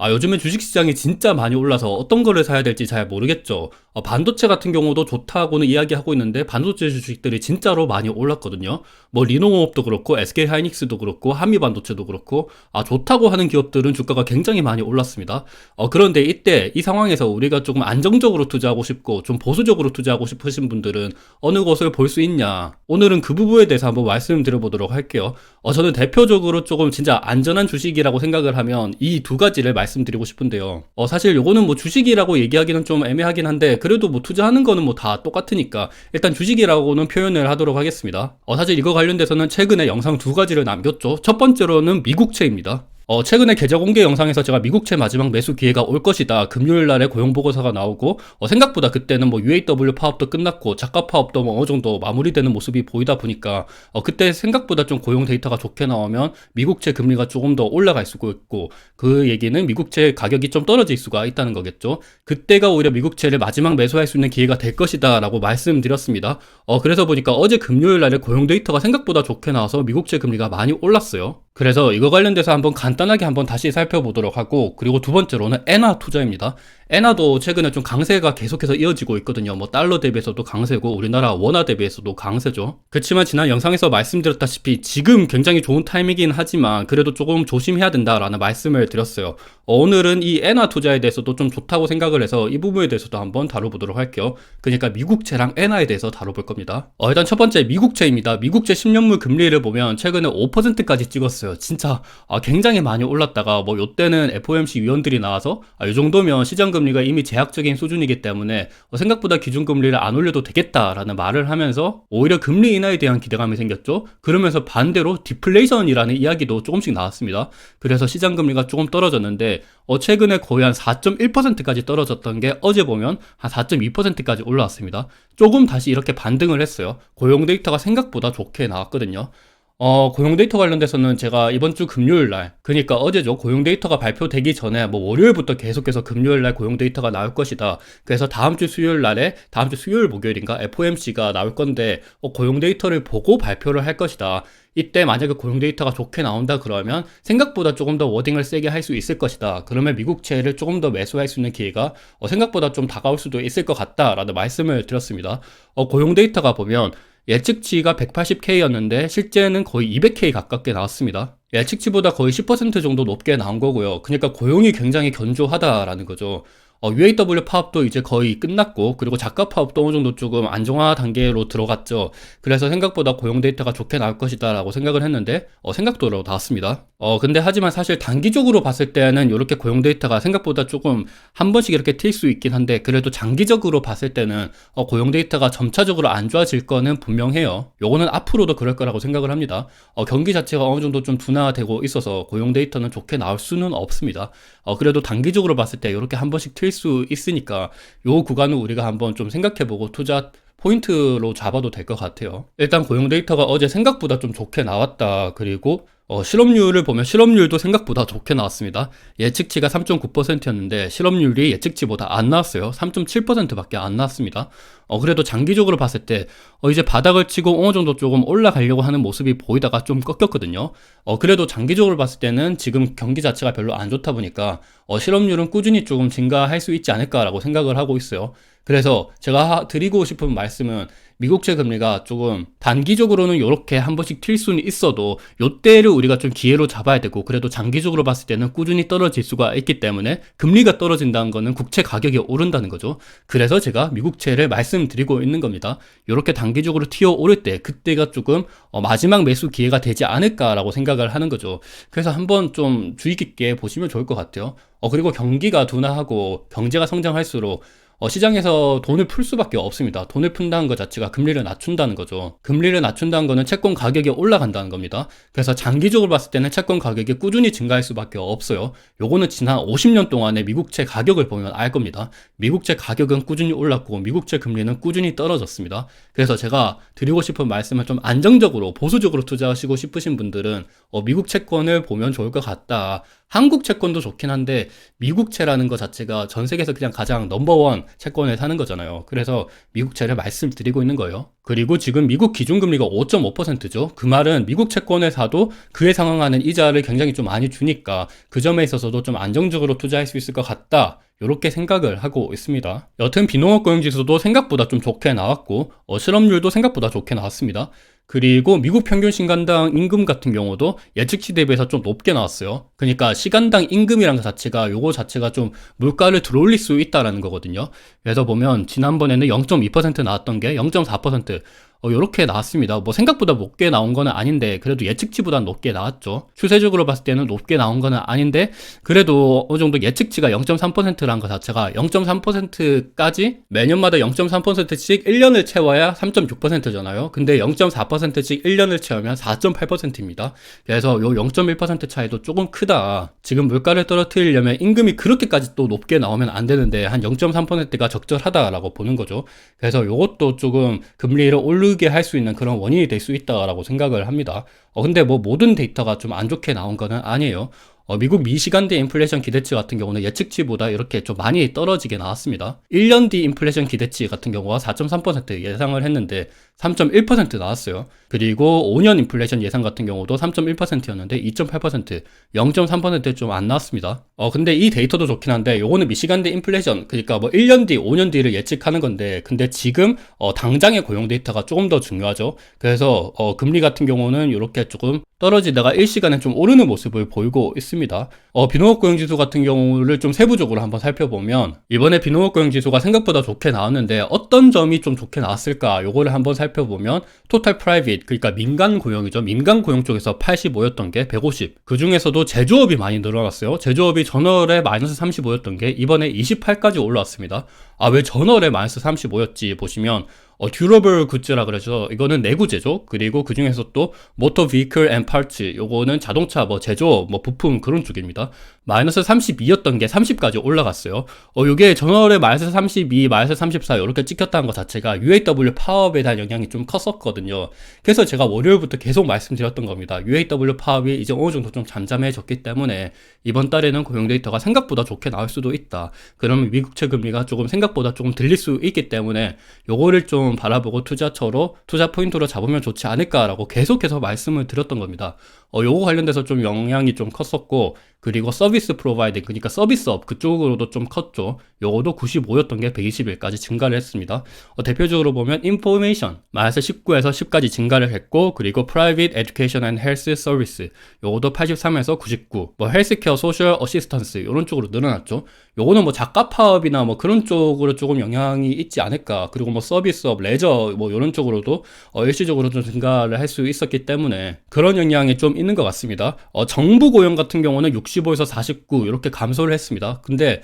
요즘에 주식시장이 진짜 많이 올라서 어떤 거를 사야 될지 잘 모르겠죠. 반도체 같은 경우도 좋다고는 이야기하고 있는데 반도체 주식들이 진짜로 많이 올랐거든요. 뭐 리노공업도 그렇고 SK하이닉스도 그렇고 한미반도체도 그렇고 좋다고 하는 기업들은 주가가 굉장히 많이 올랐습니다. 그런데 이때 이 상황에서 우리가 조금 안정적으로 투자하고 싶고 좀 보수적으로 투자하고 싶으신 분들은 어느 것을 볼 수 있냐. 오늘은 그 부분에 대해서 한번 말씀드려보도록 할게요. 저는 대표적으로 조금 진짜 안전한 주식이라고 생각을 하면 이 두 가지를 말씀드리고 싶은데요. 사실 요거는 뭐 주식이라고 얘기하기는 좀 애매하긴 한데 그래도 뭐 투자하는 거는 뭐 다 똑같으니까 일단 주식이라고는 표현을 하도록 하겠습니다. 사실 이거 관련돼서는 최근에 영상 두 가지를 남겼죠. 첫 번째로는 미국채입니다. 최근에 계좌 공개 영상에서 제가 미국채 마지막 매수 기회가 올 것이다. 금요일 날에 고용보고서가 나오고, 생각보다 그때는 뭐 UAW 파업도 끝났고, 자가 파업도 뭐 어느 정도 마무리되는 모습이 보이다 보니까, 그때 생각보다 좀 고용 데이터가 좋게 나오면 미국채 금리가 조금 더 올라갈 수가 있고, 그 얘기는 미국채 가격이 좀 떨어질 수가 있다는 거겠죠. 그때가 오히려 미국채를 마지막 매수할 수 있는 기회가 될 것이다. 라고 말씀드렸습니다. 그래서 보니까 어제 금요일 날에 고용 데이터가 생각보다 좋게 나와서 미국채 금리가 많이 올랐어요. 그래서 이거 관련돼서 한번 간단하게 한번 다시 살펴보도록 하고, 그리고 두 번째로는 엔화 투자입니다. 엔화도 최근에 좀 강세가 계속해서 이어지고 있거든요. 뭐 달러 대비해서도 강세고 우리나라 원화 대비해서도 강세죠. 그렇지만 지난 영상에서 말씀드렸다시피 지금 굉장히 좋은 타이밍이긴 하지만 그래도 조금 조심해야 된다라는 말씀을 드렸어요. 오늘은 이 엔화 투자에 대해서도 좀 좋다고 생각을 해서 이 부분에 대해서도 한번 다뤄보도록 할게요. 그러니까 미국채랑 엔화에 대해서 다뤄볼 겁니다. 일단 첫 번째 미국채입니다. 미국채 10년물 금리를 보면 최근에 5%까지 찍었어요. 진짜 굉장히 많이 올랐다가 뭐 요때는 FOMC 위원들이 나와서 이 정도면 시장 금리가 이미 제약적인 수준이기 때문에 생각보다 기준금리를 안 올려도 되겠다라는 말을 하면서 오히려 금리 인하에 대한 기대감이 생겼죠. 그러면서 반대로 디플레이션이라는 이야기도 조금씩 나왔습니다. 그래서 시장 금리가 조금 떨어졌는데 최근에 거의 한 4.1%까지 떨어졌던 게 어제 보면 한 4.2%까지 올라왔습니다. 조금 다시 이렇게 반등을 했어요. 고용 데이터가 생각보다 좋게 나왔거든요. 고용 데이터 관련돼서는 제가 이번 주 금요일 날, 그러니까 어제죠. 고용 데이터가 발표되기 전에 뭐 월요일부터 계속해서 금요일 날 고용 데이터가 나올 것이다. 그래서 다음 주 수요일 날에, 다음 주 수요일 목요일인가 FOMC가 나올 건데, 고용 데이터를 보고 발표를 할 것이다. 이때 만약에 고용 데이터가 좋게 나온다 그러면 생각보다 조금 더 워딩을 세게 할 수 있을 것이다. 그러면 미국채를 조금 더 매수할 수 있는 기회가 생각보다 좀 다가올 수도 있을 것 같다라는 말씀을 드렸습니다. 고용 데이터가 보면 예측치가 180K였는데 실제는 거의 200K 가깝게 나왔습니다. 예측치보다 거의 10% 정도 높게 나온 거고요. 그러니까 고용이 굉장히 견조하다라는 거죠. UAW 파업도 이제 거의 끝났고, 그리고 자가 파업도 어느 정도 조금 안정화 단계로 들어갔죠. 그래서 생각보다 고용 데이터가 좋게 나올 것이다 라고 생각을 했는데 생각대로 나왔습니다. 근데 하지만 사실 단기적으로 봤을 때는 이렇게 고용 데이터가 생각보다 조금 한 번씩 이렇게 튈 수 있긴 한데, 그래도 장기적으로 봤을 때는 고용 데이터가 점차적으로 안 좋아질 거는 분명해요. 요거는 앞으로도 그럴 거라고 생각을 합니다. 경기 자체가 어느 정도 좀 둔화되고 있어서 고용 데이터는 좋게 나올 수는 없습니다. 그래도 단기적으로 봤을 때 이렇게 한 번씩 튈 수 있으니까 요 구간을 우리가 한번 좀 생각해보고 투자 포인트로 잡아도 될 것 같아요. 일단 고용 데이터가 어제 생각보다 좀 좋게 나왔다. 그리고 실업률을 보면 실업률도 생각보다 좋게 나왔습니다. 예측치가 3.9%였는데 실업률이 예측치보다 안 나왔어요. 3.7%밖에 안 나왔습니다. 그래도 장기적으로 봤을 때 이제 바닥을 치고 어느 정도 조금 올라가려고 하는 모습이 보이다가 좀 꺾였거든요. 그래도 장기적으로 봤을 때는 지금 경기 자체가 별로 안 좋다 보니까 실업률은 꾸준히 조금 증가할 수 있지 않을까라고 생각을 하고 있어요. 그래서 제가 드리고 싶은 말씀은 미국채 금리가 조금 단기적으로는 이렇게 한 번씩 튈 수는 있어도 요때를 우리가 좀 기회로 잡아야 되고, 그래도 장기적으로 봤을 때는 꾸준히 떨어질 수가 있기 때문에 금리가 떨어진다는 거는 국채 가격이 오른다는 거죠. 그래서 제가 미국채를 말씀드리고 있는 겁니다. 이렇게 단기적으로 튀어 오를 때 그때가 조금 마지막 매수 기회가 되지 않을까라고 생각을 하는 거죠. 그래서 한번 좀 주의 깊게 보시면 좋을 것 같아요. 그리고 경기가 둔화하고 경제가 성장할수록 시장에서 돈을 풀 수밖에 없습니다. 돈을 푼다는 것 자체가 금리를 낮춘다는 거죠. 금리를 낮춘다는 거는 채권 가격이 올라간다는 겁니다. 그래서 장기적으로 봤을 때는 채권 가격이 꾸준히 증가할 수밖에 없어요. 요거는 지난 50년 동안의 미국채 가격을 보면 알 겁니다. 미국채 가격은 꾸준히 올랐고 미국채 금리는 꾸준히 떨어졌습니다. 그래서 제가 드리고 싶은 말씀은 좀 안정적으로 보수적으로 투자하시고 싶으신 분들은 미국 채권을 보면 좋을 것 같다. 한국 채권도 좋긴 한데 미국채라는 것 자체가 전 세계에서 그냥 가장 넘버원 채권을 사는 거잖아요. 그래서 미국채를 말씀드리고 있는 거예요. 그리고 지금 미국 기준금리가 5.5%죠. 그 말은 미국 채권을 사도 그에 상응하는 이자를 굉장히 좀 많이 주니까 그 점에 있어서도 좀 안정적으로 투자할 수 있을 것 같다. 이렇게 생각을 하고 있습니다. 여튼 비농업 고용지수도 생각보다 좀 좋게 나왔고 실업률도 생각보다 좋게 나왔습니다. 그리고 미국 평균 시간당 임금 같은 경우도 예측치 대비해서 좀 높게 나왔어요. 그러니까 시간당 임금이란 것 자체가 요거 자체가 좀 물가를 들어올릴 수 있다라는 거거든요. 그래서 보면 지난번에는 0.2% 나왔던 게 0.4% 요렇게 나왔습니다. 뭐 생각보다 높게 나온 거는 아닌데 그래도 예측치보다 높게 나왔죠. 추세적으로 봤을 때는 높게 나온 거는 아닌데 그래도 어느 정도 예측치가 0.3%란 것 자체가 0.3%까지 매년마다 0.3%씩 1년을 채워야 3.6%잖아요. 근데 0.4%씩 1년을 채우면 4.8%입니다. 그래서 요 0.1% 차이도 조금 크다. 지금 물가를 떨어뜨리려면 임금이 그렇게까지 또 높게 나오면 안 되는데 한 0.3%가 적절하다라고 보는 거죠. 그래서 요것도 조금 금리를 오르게 할 수 있는 그런 원인이 될 수 있다라고 생각을 합니다. 근데 뭐 모든 데이터가 좀 안 좋게 나온 거는 아니에요. 미국 미시간대 인플레이션 기대치 같은 경우는 예측치보다 이렇게 좀 많이 떨어지게 나왔습니다. 1년 뒤 인플레이션 기대치 같은 경우가 4.3% 예상을 했는데 3.1% 나왔어요. 그리고 5년 인플레이션 예상 같은 경우도 3.1%였는데 2.8%, 0.3% 좀 안 나왔습니다. 근데 이 데이터도 좋긴 한데 요거는 미시간대 인플레이션, 그러니까 뭐 1년 뒤, 5년 뒤를 예측하는 건데 근데 지금 당장의 고용 데이터가 조금 더 중요하죠. 그래서 금리 같은 경우는 이렇게 조금 떨어지다가 일시간에 좀 오르는 모습을 보이고 있습니다. 비농업 고용지수 같은 경우를 좀 세부적으로 한번 살펴보면 이번에 비농업 고용지수가 생각보다 좋게 나왔는데 어떤 점이 좀 좋게 나왔을까 요거를 한번 살펴보면 토탈 프라이빗, 그러니까 민간 고용이죠. 민간 고용 쪽에서 85였던 게 150, 그 중에서도 제조업이 많이 늘어났어요. 제조업이 전월에 마이너스 35였던 게 이번에 28까지 올라왔습니다. 왜 전월에 마이너스 35였지 보시면 듀러블 굿즈라 그러죠. 이거는 내구재죠. 그리고 그 중에서 또 모터 비클 앤 파츠, 요거는 자동차 뭐 제조 뭐 부품 그런 쪽입니다. 마이너스 32였던 게 30까지 올라갔어요. 요게 전월에 마이너스 32, 마이너스 34 이렇게 찍혔다는 것 자체가 UAW 파업에 대한 영향이 좀 컸었거든요. 그래서 제가 월요일부터 계속 말씀드렸던 겁니다. UAW 파업이 이제 어느 정도 좀 잠잠해졌기 때문에 이번 달에는 고용 데이터가 생각보다 좋게 나올 수도 있다. 그러면 미국채 금리가 조금 생각보다 조금 들릴 수 있기 때문에 요거를 좀 바라보고 투자처로 투자 포인트로 잡으면 좋지 않을까라고 계속해서 말씀을 드렸던 겁니다. 요거 관련돼서 좀 영향이 좀 컸었고, 그리고 서비스 프로바이딩, 그러니까 서비스업 그쪽으로도 좀 컸죠. 요거도 95였던 게 121까지 증가를 했습니다. 대표적으로 보면 인포메이션 마이너스 19에서 10까지 증가를 했고, 그리고 프라이빗 에듀케이션 앤 헬스 서비스 요거도 83에서 99, 뭐 헬스케어 소셜 어시스턴스 이런 쪽으로 늘어났죠. 요거는 뭐 작가 파업이나 뭐 그런 쪽으로 조금 영향이 있지 않을까. 그리고 뭐 서비스업, 레저 뭐 이런 쪽으로도 일시적으로 좀 증가를 할 수 있었기 때문에 그런 영향이 좀 있는 것 같습니다. 정부 고용 같은 경우는 65에서 49 이렇게 감소를 했습니다. 근데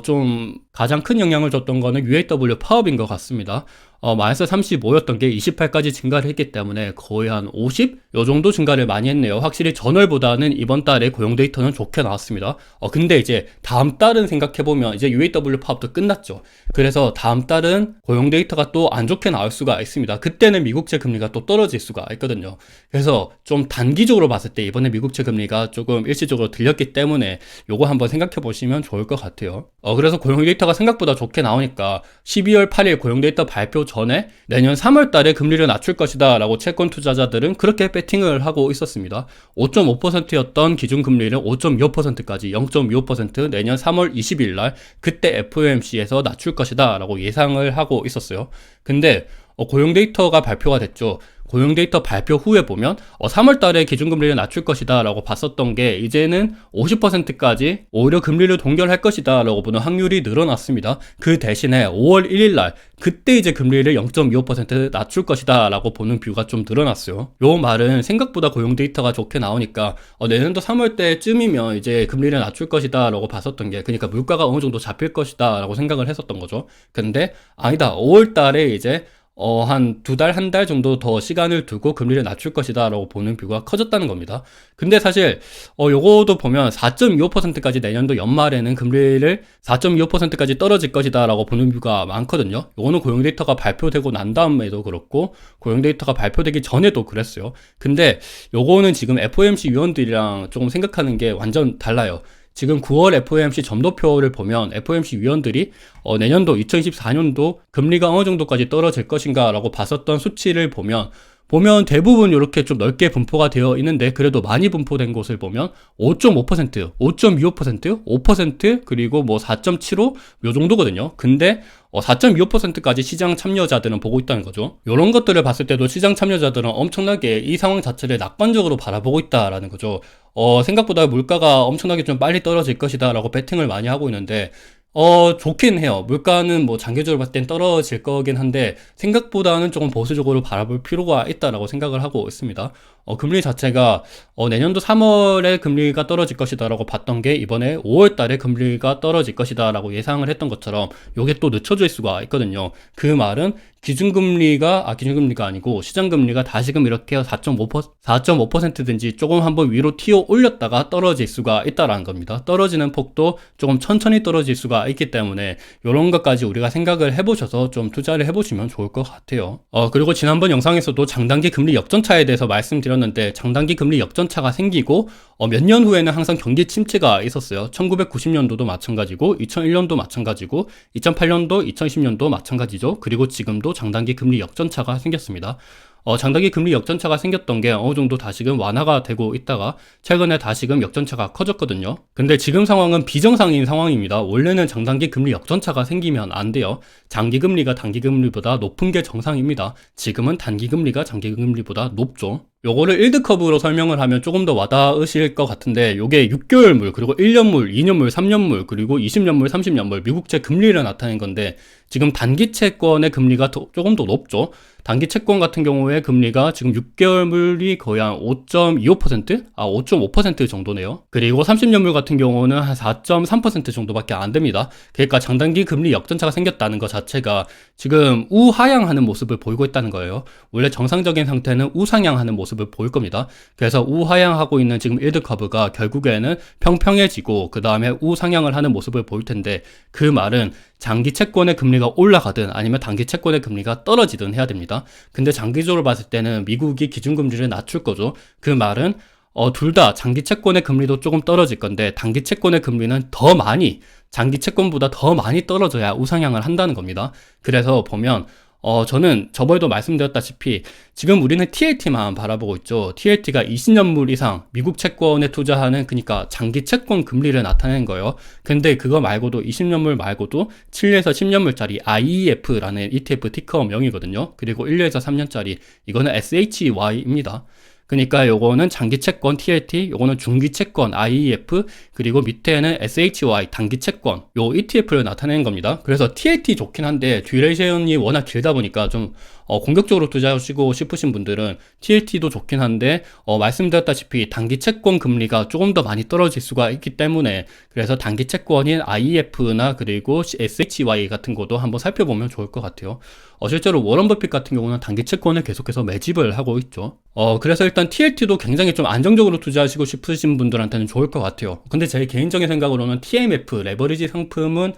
좀 가장 큰 영향을 줬던 거는 UAW 파업인 것 같습니다. 마이너스 35였던 게 28까지 증가를 했기 때문에 거의 한 50? 요 정도 증가를 많이 했네요. 확실히 전월보다는 이번 달에 고용 데이터는 좋게 나왔습니다. 근데 이제 다음 달은 생각해보면 이제 UAW 파업도 끝났죠. 그래서 다음 달은 고용 데이터가 또 안 좋게 나올 수가 있습니다. 그때는 미국채 금리가 또 떨어질 수가 있거든요. 그래서 좀 단기적으로 봤을 때 이번에 미국채 금리가 조금 일시적으로 들렸기 때문에 요거 한번 생각해 보시면 좋을 것 같아요. 그래서 고용 데이터가 생각보다 좋게 나오니까 12월 8일 고용 데이터 발표 전에 내년 3월 달에 금리를 낮출 것이다 라고 채권 투자자들은 그렇게 배팅을 하고 있었습니다. 5.5%였던 기준금리를 5.25%까지 0.25% 내년 3월 20일 날 그때 FOMC에서 낮출 것이다 라고 예상을 하고 있었어요. 근데 고용 데이터가 발표가 됐죠. 고용 데이터 발표 후에 보면 3월 달에 기준금리를 낮출 것이다 라고 봤었던 게 이제는 50%까지 오히려 금리를 동결할 것이다 라고 보는 확률이 늘어났습니다. 그 대신에 5월 1일 날 그때 이제 금리를 0.25% 낮출 것이다 라고 보는 뷰가 좀 늘어났어요. 요 말은 생각보다 고용 데이터가 좋게 나오니까 내년도 3월 때쯤이면 이제 금리를 낮출 것이다 라고 봤었던 게, 그러니까 물가가 어느 정도 잡힐 것이다 라고 생각을 했었던 거죠. 근데 아니다, 5월 달에 이제 한 두 달, 한 달 정도 더 시간을 두고 금리를 낮출 것이다 라고 보는 뷰가 커졌다는 겁니다. 근데 사실 요거도 보면 4.25%까지 내년도 연말에는 금리를 4.25%까지 떨어질 것이다 라고 보는 뷰가 많거든요. 요거는 고용 데이터가 발표되고 난 다음에도 그렇고 고용 데이터가 발표되기 전에도 그랬어요. 근데 요거는 지금 FOMC 위원들이랑 조금 생각하는 게 완전 달라요. 지금 9월 FOMC 점도표를 보면 FOMC 위원들이 내년도 2024년도 금리가 어느 정도까지 떨어질 것인가 라고 봤었던 수치를 보면 대부분 이렇게 좀 넓게 분포가 되어 있는데, 그래도 많이 분포된 곳을 보면 5.5%, 5.25%, 5%, 그리고 뭐 4.75, 요 정도거든요. 근데 4.25%까지 시장 참여자들은 보고 있다는 거죠. 이런 것들을 봤을 때도 시장 참여자들은 엄청나게 이 상황 자체를 낙관적으로 바라보고 있다라는 거죠. 생각보다 물가가 엄청나게 좀 빨리 떨어질 것이다 라고 베팅을 많이 하고 있는데, 좋긴 해요. 물가는 뭐 장기적으로 봤을 땐 떨어질 거긴 한데, 생각보다는 조금 보수적으로 바라볼 필요가 있다라고 생각을 하고 있습니다. 금리 자체가, 내년도 3월에 금리가 떨어질 것이다라고 봤던 게, 이번에 5월 달에 금리가 떨어질 것이다라고 예상을 했던 것처럼, 요게 또 늦춰질 수가 있거든요. 그 말은, 기준금리가 아니고 시장금리가 다시금 이렇게 4.5%든지 조금 한번 위로 튀어 올렸다가 떨어질 수가 있다라는 겁니다. 떨어지는 폭도 조금 천천히 떨어질 수가 있기 때문에 이런 것까지 우리가 생각을 해보셔서 좀 투자를 해보시면 좋을 것 같아요. 그리고 지난번 영상에서도 장단기 금리 역전차에 대해서 말씀드렸는데, 장단기 금리 역전차가 생기고 몇 년 후에는 항상 경기 침체가 있었어요. 1990년도도 마찬가지고 2001년도 마찬가지고 2008년도 2010년도 마찬가지죠. 그리고 지금도 장단기 금리 역전차가 생겼습니다. 장단기 금리 역전차가 생겼던 게 어느 정도 다시금 완화가 되고 있다가 최근에 다시금 역전차가 커졌거든요. 근데 지금 상황은 비정상인 상황입니다. 원래는 장단기 금리 역전차가 생기면 안 돼요. 장기 금리가 단기 금리보다 높은 게 정상입니다. 지금은 단기 금리가 장기 금리보다 높죠. 요거를 일드 커브로 설명을 하면 조금 더 와닿으실 것 같은데, 요게 6개월물, 그리고 1년물, 2년물, 3년물, 그리고 20년물, 30년물 미국채 금리를 나타낸 건데, 지금 단기 채권의 금리가 조금 더 높죠. 단기 채권 같은 경우에 금리가 지금 6개월물이 거의 한 5.25%? 5.5% 정도네요. 그리고 30년물 같은 경우는 한 4.3% 정도밖에 안 됩니다. 그러니까 장단기 금리 역전차가 생겼다는 것 자체가 지금 우하향하는 모습을 보이고 있다는 거예요. 원래 정상적인 상태는 우상향하는 모습을 보일 겁니다. 그래서 우하향하고 있는 지금 일드 커브가 결국에는 평평해지고 그 다음에 우상향을 하는 모습을 보일 텐데, 그 말은 장기 채권의 금리가 올라가든 아니면 단기 채권의 금리가 떨어지든 해야 됩니다. 근데 장기적으로 봤을 때는 미국이 기준금리를 낮출 거죠. 그 말은 둘 다 장기 채권의 금리도 조금 떨어질 건데, 단기 채권의 금리는 더 많이, 장기 채권보다 더 많이 떨어져야 우상향을 한다는 겁니다. 그래서 보면 저는 저번에도 말씀드렸다시피 지금 우리는 TLT만 바라보고 있죠. TLT가 20년물 이상 미국 채권에 투자하는, 그러니까 장기 채권 금리를 나타내는 거예요. 근데 그거 말고도 20년물 말고도 7에서 10년물짜리 IEF라는 ETF 티커명이거든요. 그리고 1년에서 3년짜리 이거는 SHY입니다. 그러니까 요거는 장기 채권 TLT, 요거는 중기 채권 IEF, 그리고 밑에는 SHY 단기 채권, 요 ETF를 나타내는 겁니다. 그래서 TLT 좋긴 한데 듀레이션이 워낙 길다 보니까 좀 공격적으로 투자하시고 싶으신 분들은 TLT도 좋긴 한데, 말씀드렸다시피 단기 채권 금리가 조금 더 많이 떨어질 수가 있기 때문에, 그래서 단기 채권인 IEF나 그리고 SHY 같은 것도 한번 살펴보면 좋을 것 같아요. 실제로 워런 버핏 같은 경우는 단기 채권을 계속해서 매집을 하고 있죠. 그래서 일단 TLT도 굉장히 좀 안정적으로 투자하시고 싶으신 분들한테는 좋을 것 같아요. 근데 제 개인적인 생각으로는 TMF, 레버리지 상품은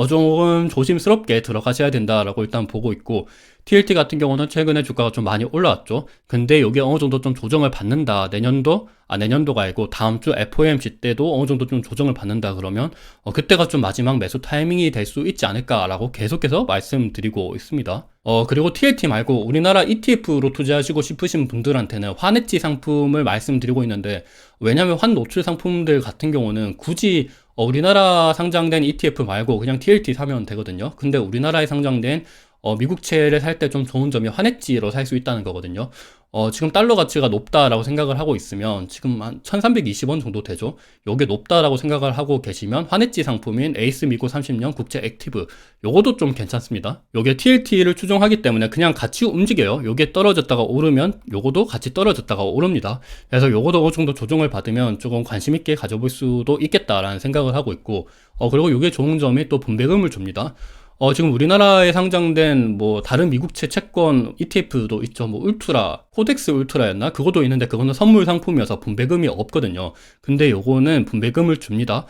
조금 조심스럽게 들어가셔야 된다라고 일단 보고 있고, TLT 같은 경우는 최근에 주가가 좀 많이 올라왔죠. 근데 이게 어느 정도 좀 조정을 받는다. 내년도가 아니고 다음 주 FOMC 때도 어느 정도 좀 조정을 받는다 그러면 그때가 좀 마지막 매수 타이밍이 될 수 있지 않을까라고 계속해서 말씀드리고 있습니다. 그리고 TLT 말고 우리나라 ETF로 투자하시고 싶으신 분들한테는 환해지 상품을 말씀드리고 있는데, 왜냐면 환노출 상품들 같은 경우는 굳이 우리나라 상장된 ETF 말고 그냥 TLT 사면 되거든요. 근데 우리나라에 상장된 미국채를 살 때 좀 좋은 점이 환해지로 살 수 있다는 거거든요. 지금 달러 가치가 높다라고 생각을 하고 있으면 지금 한 1320원 정도 되죠. 요게 높다라고 생각을 하고 계시면 환해지 상품인 에이스 미국 30년 국채 액티브, 요것도 좀 괜찮습니다. 요게 TLT를 추종하기 때문에 그냥 같이 움직여요. 요게 떨어졌다가 오르면 요거도 같이 떨어졌다가 오릅니다. 그래서 요거도 어느 정도 조정을 받으면 조금 관심 있게 가져볼 수도 있겠다라는 생각을 하고 있고, 그리고 요게 좋은 점이 또 분배금을 줍니다. 지금 우리나라에 상장된 뭐 다른 미국채 채권 ETF도 있죠. 뭐 울트라, 코덱스 울트라였나? 그것도 있는데 그거는 선물 상품이어서 분배금이 없거든요. 근데 요거는 분배금을 줍니다.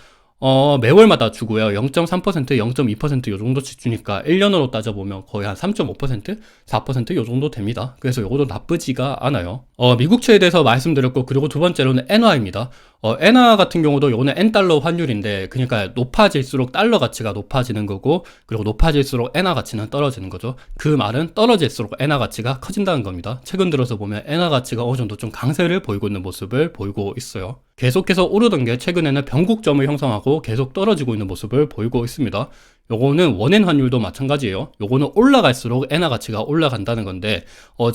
매월마다 주고요. 0.3%, 0.2%요 정도씩 주니까 1년으로 따져보면 거의 한 3.5%, 4%요 정도 됩니다. 그래서 요것도 나쁘지가 않아요. 미국채에 대해서 말씀드렸고, 그리고 두 번째로는 엔화입니다. 엔화 같은 경우도 요거는 N달러 환율인데, 그러니까 높아질수록 달러 가치가 높아지는 거고, 그리고 높아질수록 엔화 가치는 떨어지는 거죠. 그 말은 떨어질수록 엔화 가치가 커진다는 겁니다. 최근 들어서 보면 엔화 가치가 어느 정도 좀 강세를 보이고 있는 모습을 보이고 있어요. 계속해서 오르던 게 최근에는 변곡점을 형성하고 계속 떨어지고 있는 모습을 보이고 있습니다. 요거는 원엔 환율도 마찬가지예요. 요거는 올라갈수록 엔화 가치가 올라간다는 건데,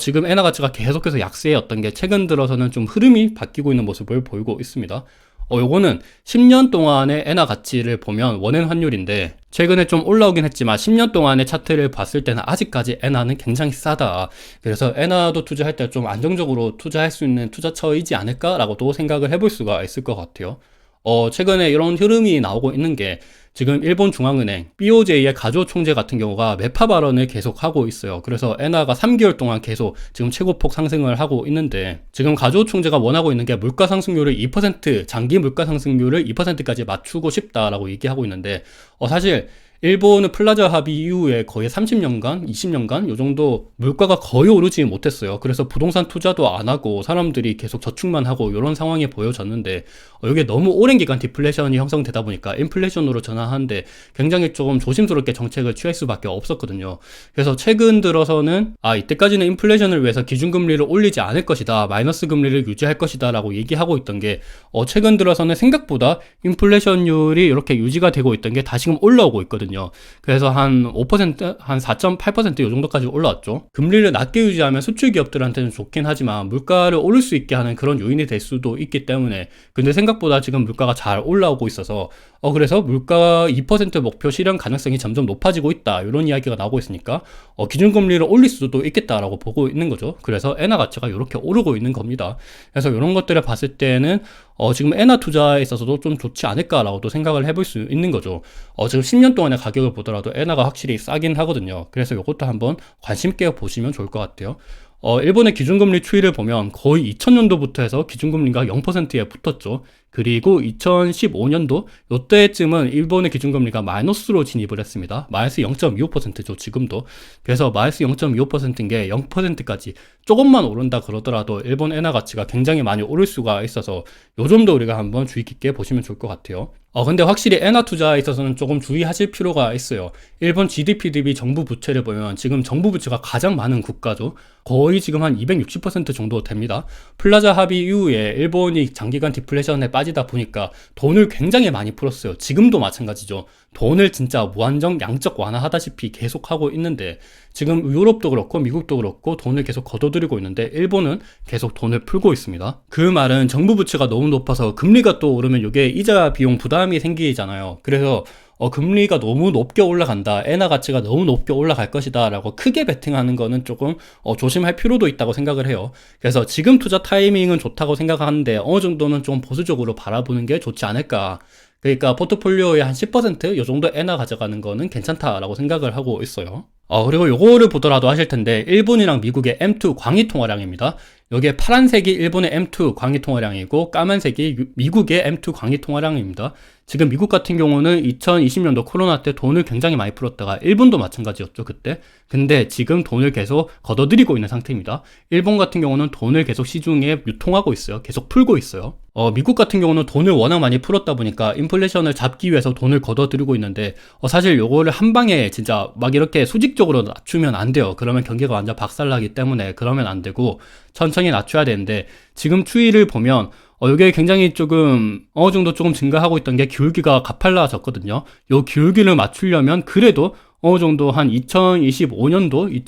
지금 엔화 가치가 계속해서 약세였던 게 최근 들어서는 좀 흐름이 바뀌고 있는 모습을 보이고 있습니다. 요거는 10년 동안의 엔화 가치를 보면 원엔 환율인데, 최근에 좀 올라오긴 했지만 10년 동안의 차트를 봤을 때는 아직까지 엔화는 굉장히 싸다. 그래서 엔화도 투자할 때 좀 안정적으로 투자할 수 있는 투자처이지 않을까라고도 생각을 해볼 수가 있을 것 같아요. 최근에 이런 흐름이 나오고 있는 게, 지금 일본 중앙은행 BOJ의 가조 총재 같은 경우가 매파 발언을 계속 하고 있어요. 그래서 엔화가 3개월 동안 계속 지금 최고폭 상승을 하고 있는데, 지금 가조 총재가 원하고 있는 게 물가 상승률을 2%, 장기 물가 상승률을 2%까지 맞추고 싶다라고 얘기하고 있는데, 사실 일본은 플라자 합의 이후에 거의 30년간, 20년간 요 정도 물가가 거의 오르지 못했어요. 그래서 부동산 투자도 안 하고 사람들이 계속 저축만 하고 이런 상황이 보여졌는데, 이게 너무 오랜 기간 디플레이션이 형성되다 보니까 인플레이션으로 전환하는데 굉장히 조금 조심스럽게 정책을 취할 수밖에 없었거든요. 그래서 최근 들어서는 이때까지는 인플레이션을 위해서 기준금리를 올리지 않을 것이다, 마이너스 금리를 유지할 것이다 라고 얘기하고 있던 게, 최근 들어서는 생각보다 인플레이션율이 이렇게 유지가 되고 있던 게 다시금 올라오고 있거든요. 그래서 한 5%, 한 4.8% 이 정도까지 올라왔죠. 금리를 낮게 유지하면 수출 기업들한테는 좋긴 하지만 물가를 오를 수 있게 하는 그런 요인이 될 수도 있기 때문에, 근데 생각보다 지금 물가가 잘 올라오고 있어서 그래서 물가 2% 목표 실현 가능성이 점점 높아지고 있다, 이런 이야기가 나오고 있으니까 기준금리를 올릴 수도 있겠다라고 보고 있는 거죠. 그래서 엔화 가치가 이렇게 오르고 있는 겁니다. 그래서 이런 것들을 봤을 때는 지금 엔화 투자에 있어서도 좀 좋지 않을까라고도 생각을 해볼 수 있는 거죠. 지금 10년 동안의 가격을 보더라도 엔화가 확실히 싸긴 하거든요. 그래서 이것도 한번 관심 있게 보시면 좋을 것 같아요. 일본의 기준금리 추이를 보면 거의 2000년도부터 해서 기준금리가 0%에 붙었죠. 그리고 2015년도 요때쯤은 일본의 기준금리가 마이너스로 진입을 했습니다. 마이너스 0.25%죠, 지금도. 그래서 마이너스 0.25%인 게 0%까지 조금만 오른다 그러더라도 일본 엔화 가치가 굉장히 많이 오를 수가 있어서 요 점도 우리가 한번 주의 깊게 보시면 좋을 것 같아요. 근데 확실히 엔화 투자에 있어서는 조금 주의하실 필요가 있어요. 일본 GDP 대비 정부 부채를 보면 지금 정부 부채가 가장 많은 국가죠. 거의 지금 한 260% 정도 됩니다. 플라자 합의 이후에 일본이 장기간 디플레이션에 빠지다 보니까 돈을 굉장히 많이 풀었어요. 지금도 마찬가지죠. 돈을 진짜 무한정 양적 완화하다시피 계속 하고 있는데, 지금 유럽도 그렇고 미국도 그렇고 돈을 계속 걷어들이고 있는데 일본은 계속 돈을 풀고 있습니다. 그 말은 정부 부채가 너무 높아서 금리가 또 오르면 이게 이자 비용 부담이 생기잖아요. 그래서 금리가 너무 높게 올라간다, 엔화 가치가 너무 높게 올라갈 것이다 라고 크게 베팅하는 거는 조금 조심할 필요도 있다고 생각을 해요. 그래서 지금 투자 타이밍은 좋다고 생각하는데 어느 정도는 좀 보수적으로 바라보는 게 좋지 않을까. 그러니까 포트폴리오의 한 10% 요 정도 엔화 가져가는 거는 괜찮다라고 생각을 하고 있어요. 그리고 요거를 보더라도 하실 텐데, 일본이랑 미국의 M2 광의 통화량입니다. 여기에 파란색이 일본의 M2 광의 통화량이고 까만색이 미국의 M2 광의 통화량입니다. 지금 미국 같은 경우는 2020년도 코로나 때 돈을 굉장히 많이 풀었다가, 일본도 마찬가지였죠, 그때. 근데 지금 돈을 계속 걷어들이고 있는 상태입니다. 일본 같은 경우는 돈을 계속 시중에 유통하고 있어요. 계속 풀고 있어요. 미국 같은 경우는 돈을 워낙 많이 풀었다 보니까 인플레이션을 잡기 위해서 돈을 걷어들이고 있는데, 사실 요거를 한 방에 진짜 막 이렇게 수직적으로 낮추면 안 돼요. 그러면 경기가 완전 박살나기 때문에 그러면 안 되고 천천히 낮춰야 되는데, 지금 추이를 보면 이게 굉장히 조금 어느 정도 조금 증가하고 있던 게 기울기가 가팔라졌거든요. 요 기울기를 맞추려면 그래도 어느 정도 한 2025년도,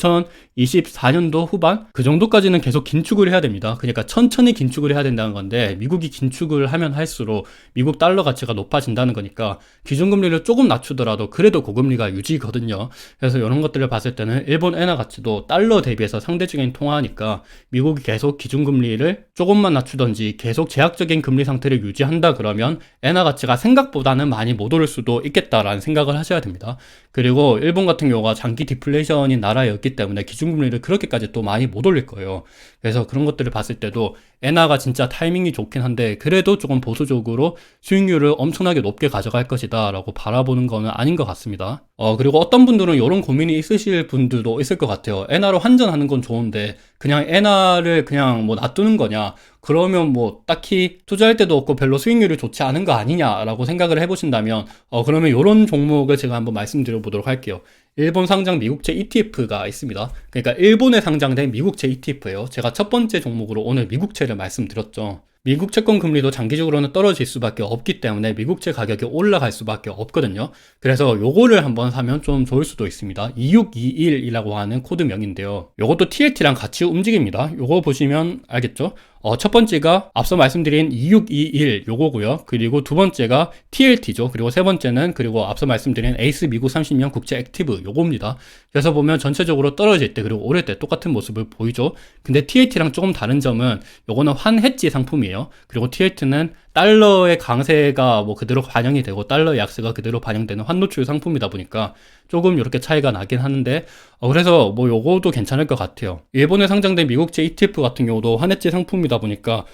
2024년도 후반 그 정도까지는 계속 긴축을 해야 됩니다. 그러니까 천천히 긴축을 해야 된다는 건데, 미국이 긴축을 하면 할수록 미국 달러 가치가 높아진다는 거니까 기준금리를 조금 낮추더라도 그래도 고금리가 유지거든요. 그래서 이런 것들을 봤을 때는 일본 엔화 가치도 달러 대비해서 상대적인 통화니까 미국이 계속 기준금리를 조금만 낮추던지 계속 제약적인 금리 상태를 유지한다 그러면 엔화 가치가 생각보다는 많이 못 오를 수도 있겠다라는 생각을 하셔야 됩니다. 그리고 일본 같은 경우가 장기 디플레이션인 나라였기 때문에 기준금리를 그렇게까지 또 많이 못 올릴 거예요. 그래서 그런 것들을 봤을 때도 엔화가 진짜 타이밍이 좋긴 한데 그래도 조금 보수적으로 수익률을 엄청나게 높게 가져갈 것이다 라고 바라보는 거는 아닌 것 같습니다. 그리고 어떤 분들은 이런 고민이 있으실 분들도 있을 것 같아요. 엔화로 환전하는 건 좋은데 그냥 엔화를 그냥 뭐 놔두는 거냐, 그러면 뭐 딱히 투자할 때도 없고 별로 수익률이 좋지 않은 거 아니냐라고 생각을 해보신다면 그러면 이런 종목을 제가 한번 말씀드려 보도록 할게요. 일본 상장 미국채 ETF가 있습니다. 그러니까 일본에 상장된 미국채 ETF예요. 제가 첫 번째 종목으로 오늘 미국채를 말씀드렸죠. 미국 채권 금리도 장기적으로는 떨어질 수밖에 없기 때문에 미국채 가격이 올라갈 수밖에 없거든요. 그래서 요거를 한번 사면 좀 좋을 수도 있습니다. 2621이라고 하는 코드명인데요. 요것도 TLT랑 같이 움직입니다. 요거 보시면 알겠죠? 첫 번째가 앞서 말씀드린 2621 요거고요. 그리고 두 번째가 TLT죠. 그리고 세 번째는 그리고 앞서 말씀드린 에이스 미국 30년 국채 액티브 요겁니다. 그래서 보면 전체적으로 떨어질 때 그리고 오를 때 똑같은 모습을 보이죠. 근데 TLT랑 조금 다른 점은 요거는 환해지 상품이에요. 그리고 TLT는 달러의 강세가 뭐 그대로 반영이 되고 달러의 약세가 그대로 반영되는 환노출 상품이다 보니까 조금 이렇게 차이가 나긴 하는데 그래서 뭐 요거도 괜찮을 것 같아요. 일본에 상장된 미국채 ETF 같은 경우도 환해지 상품이다 보니까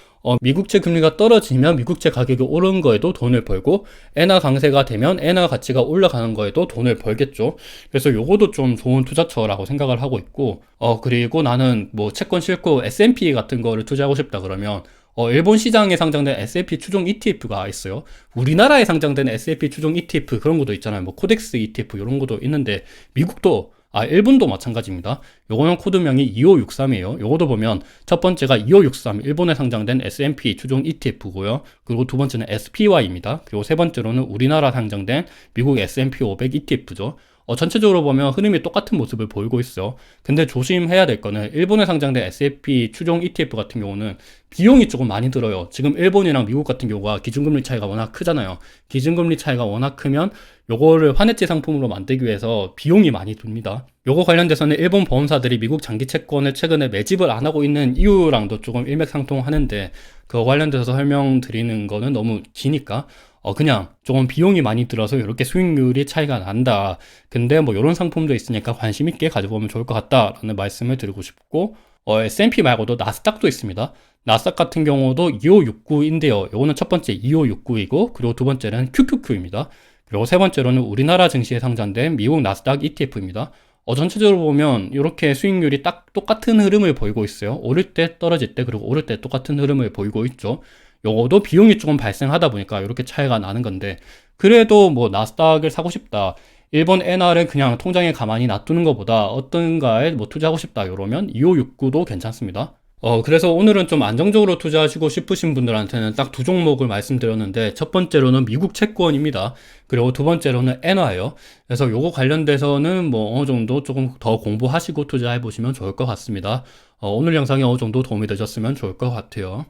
미국채 금리가 떨어지면 미국채 가격이 오르는 거에도 돈을 벌고 엔화 강세가 되면 엔화 가치가 올라가는 거에도 돈을 벌겠죠. 그래서 요거도 좀 좋은 투자처라고 생각을 하고 있고 그리고 나는 뭐 채권 싫고 S&P 같은 거를 투자하고 싶다 그러면 일본 시장에 상장된 S&P 추종 ETF가 있어요. 우리나라에 상장된 S&P 추종 ETF 그런 것도 있잖아요. 뭐 코덱스 ETF 이런 것도 있는데 미국도 일본도 마찬가지입니다. 요거는 코드명이 2563이에요. 요거도 보면 첫 번째가 2563 일본에 상장된 S&P 추종 ETF고요. 그리고 두 번째는 SPY입니다. 그리고 세 번째로는 우리나라 상장된 미국 S&P 500 ETF죠. 전체적으로 보면 흐름이 똑같은 모습을 보이고 있어. 근데 조심해야 될 거는 일본에 상장된 S&P 추종 ETF 같은 경우는 비용이 조금 많이 들어요. 지금 일본이랑 미국 같은 경우가 기준금리 차이가 워낙 크잖아요. 기준금리 차이가 워낙 크면 요거를 환해지 상품으로 만들기 위해서 비용이 많이 듭니다. 요거 관련돼서는 일본 보험사들이 미국 장기 채권을 최근에 매집을 안 하고 있는 이유랑도 조금 일맥상통하는데 그거 관련돼서 설명드리는 거는 너무 기니까 그냥 조금 비용이 많이 들어서 이렇게 수익률이 차이가 난다. 근데 뭐 이런 상품도 있으니까 관심 있게 가져보면 좋을 것 같다라는 말씀을 드리고 싶고 S&P 말고도 나스닥도 있습니다. 나스닥 같은 경우도 2569인데요. 요거는 첫 번째 2569이고 그리고 두 번째는 QQQ입니다. 그리고 세 번째로는 우리나라 증시에 상장된 미국 나스닥 ETF입니다. 전체적으로 보면 이렇게 수익률이 딱 똑같은 흐름을 보이고 있어요. 오를 때 떨어질 때 그리고 오를 때 똑같은 흐름을 보이고 있죠. 요거도 비용이 조금 발생하다 보니까 이렇게 차이가 나는 건데 그래도 뭐 나스닥을 사고 싶다. 일본 엔화를 그냥 통장에 가만히 놔두는 것보다 어떤가에 뭐 투자하고 싶다. 이러면 2569도 괜찮습니다. 그래서 오늘은 좀 안정적으로 투자하시고 싶으신 분들한테는 딱 두 종목을 말씀드렸는데 첫 번째로는 미국 채권입니다. 그리고 두 번째로는 엔화예요. 그래서 요거 관련돼서는 뭐 어느 정도 조금 더 공부하시고 투자해 보시면 좋을 것 같습니다. 오늘 영상이 어느 정도 도움이 되셨으면 좋을 것 같아요.